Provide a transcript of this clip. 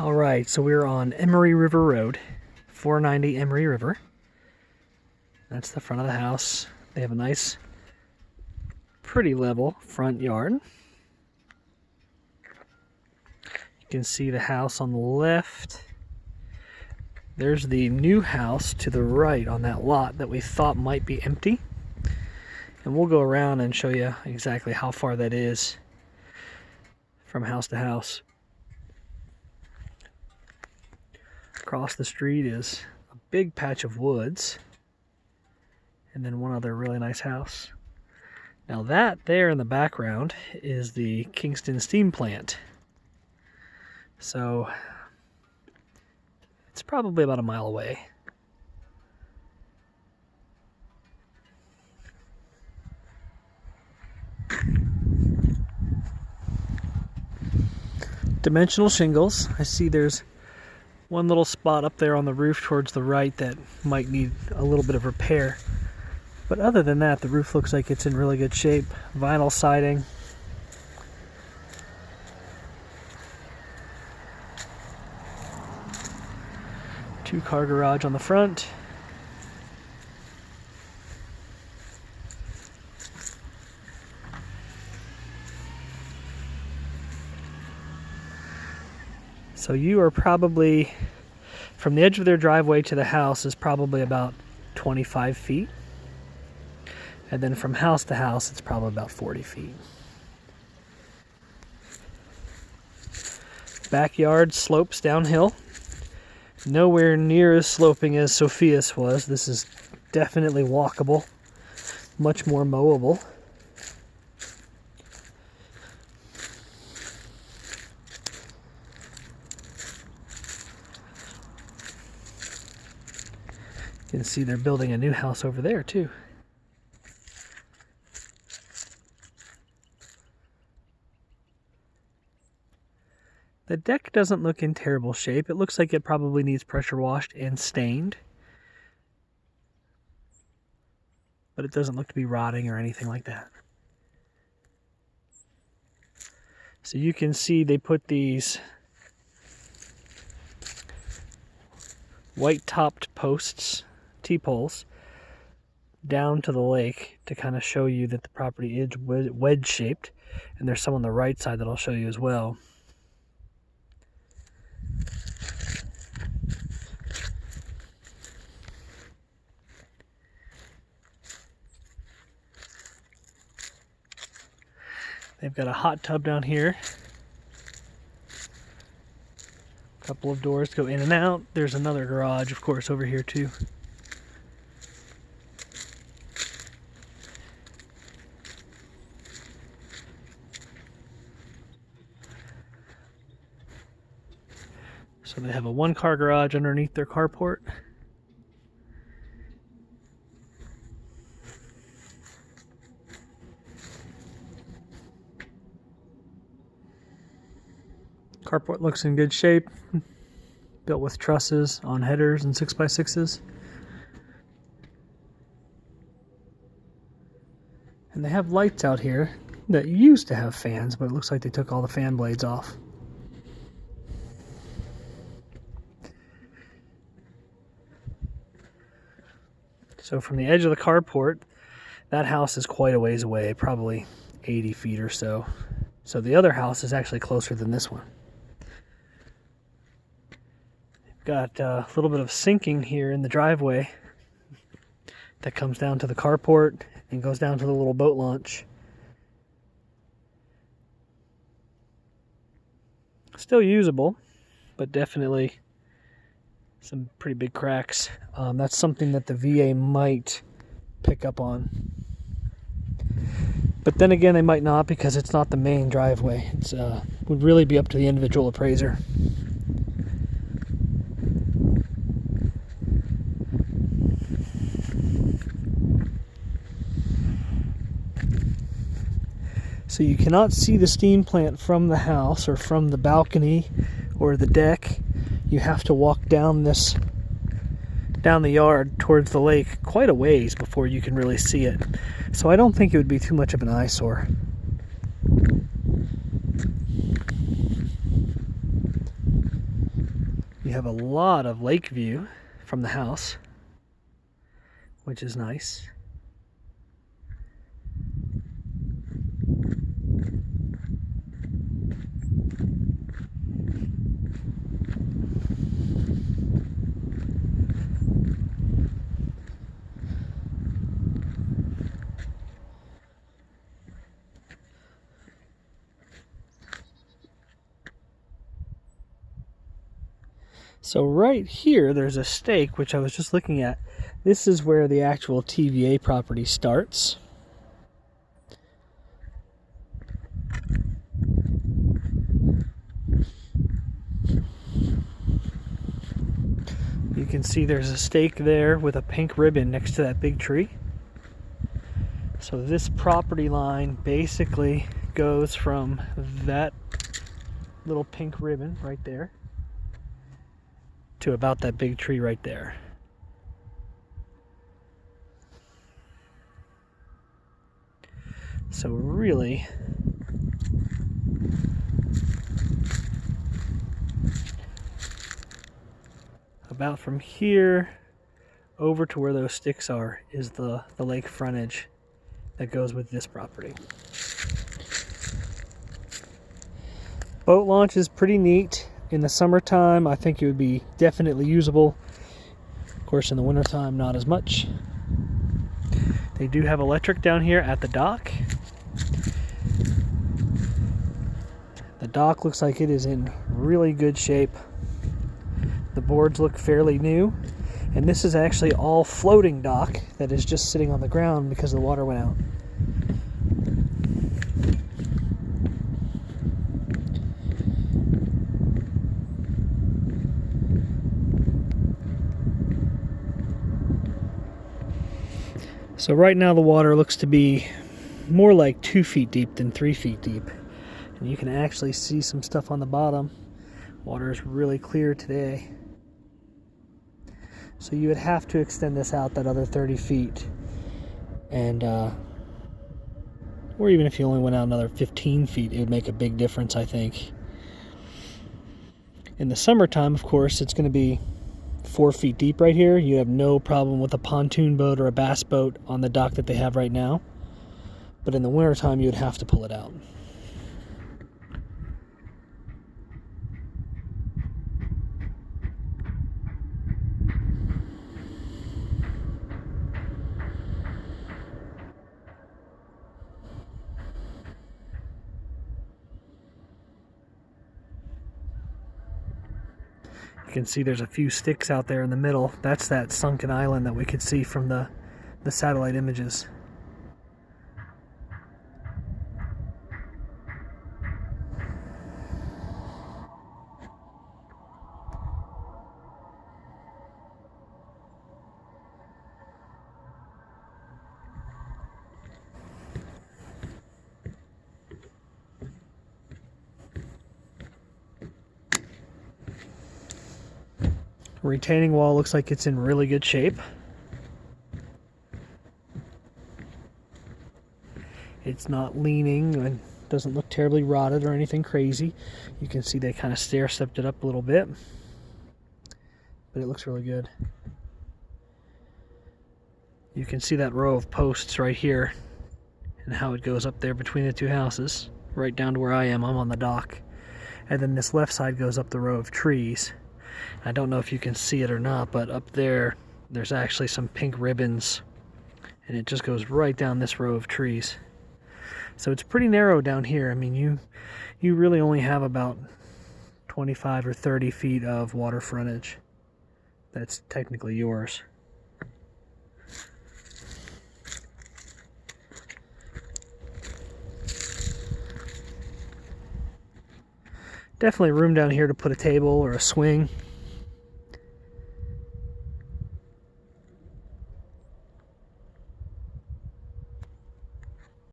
All right, so we're on Emory River Road, 490 Emory River. That's the front of the house. They have a nice, pretty level front yard. You can see the house on the left. There's the new house to the right on that lot that we thought might be empty. And we'll go around and show you exactly how far that is from house to house. Across the street is a big patch of woods, and then one other really nice house. Now that there in the background is the Kingston steam plant. So it's probably about a mile away. Dimensional shingles. I see there's one little spot up there on the roof towards the right that might need a little bit of repair. But other than that, the roof looks like it's in really good shape. Vinyl siding. Two-car garage on the front. So you are probably, from the edge of their driveway to the house is probably about 25 feet. And then from house to house, it's probably about 40 feet. Backyard slopes downhill. Nowhere near as sloping as Sophia's was. This is definitely walkable, much more mowable. You can see they're building a new house over there too. The deck doesn't look in terrible shape. It looks like it probably needs pressure washed and stained. But it doesn't look to be rotting or anything like that. So you can see they put these white-topped posts, T-poles, down to the lake to kind of show you that the property is wedge-shaped. And there's some on the right side that I'll show you as well. They've got a hot tub down here. A couple of doors go in and out. There's another garage, of course, over here too. So they have a one-car garage underneath their carport. Carport looks in good shape, built with trusses on headers and 6x6s. And they have lights out here that used to have fans, but it looks like they took all the fan blades off. So from the edge of the carport, that house is quite a ways away, probably 80 feet or so. So the other house is actually closer than this one. Got a little bit of sinking here in the driveway that comes down to the carport and goes down to the little boat launch. Still usable, but definitely some pretty big cracks. That's something that the VA might pick up on. But then again, they might not, because it's not the main driveway. It's would really be up to the individual appraiser. So you cannot see the steam plant from the house or from the balcony or the deck. You have to walk down the yard towards the lake quite a ways before you can really see it. So I don't think it would be too much of an eyesore. You have a lot of lake view from the house, which is nice. So right here, there's a stake, which I was just looking at. This is where the actual TVA property starts. You can see there's a stake there with a pink ribbon next to that big tree. So this property line basically goes from that little pink ribbon right there to about that big tree right there. So really, about from here over to where those sticks are is the lake frontage that goes with this property. Boat launch is pretty neat. In the summertime, I think it would be definitely usable. Of course, in the wintertime, not as much. They do have electric down here at the dock. The dock looks like it is in really good shape. The boards look fairly new. And this is actually all floating dock that is just sitting on the ground because the water went out. So right now the water looks to be more like 2 feet deep than 3 feet deep. And you can actually see some stuff on the bottom. Water is really clear today. So you would have to extend this out that other 30 feet. And, or even if you only went out another 15 feet, it would make a big difference, I think. In the summertime, of course, it's going to be 4 feet deep right here. You have no problem with a pontoon boat or a bass boat on the dock that they have right now. But in the wintertime, you would have to pull it out. You can see there's a few sticks out there in the middle. That's that sunken island that we could see from the satellite images. Retaining wall looks like it's in really good shape. It's not leaning and doesn't look terribly rotted or anything crazy. You can see they kind of stair-stepped it up a little bit, but it looks really good. You can see that row of posts right here and how it goes up there between the two houses, right down to where I am. I'm on the dock. And then this left side goes up the row of trees. I don't know if you can see it or not, but up there, there's actually some pink ribbons, and it just goes right down this row of trees. So it's pretty narrow down here. I mean, you really only have about 25 or 30 feet of water frontage. That's technically yours. Definitely room down here to put a table or a swing.